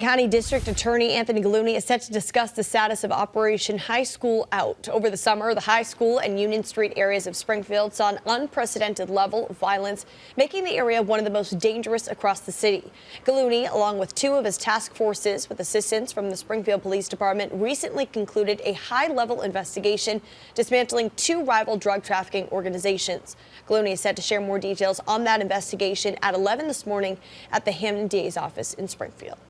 County District Attorney Anthony Gulluni is set to discuss the status of Operation High School Out. Over the summer, the High School and Union Street areas of Springfield saw an unprecedented level of violence, making the area one of the most dangerous across the city. Gulluni, along with two of his task forces with assistance from the Springfield Police Department, recently concluded a high-level investigation dismantling two rival drug trafficking organizations. Gulluni is set to share more details on that investigation at 11 this morning at the Hampden DA's office in Springfield.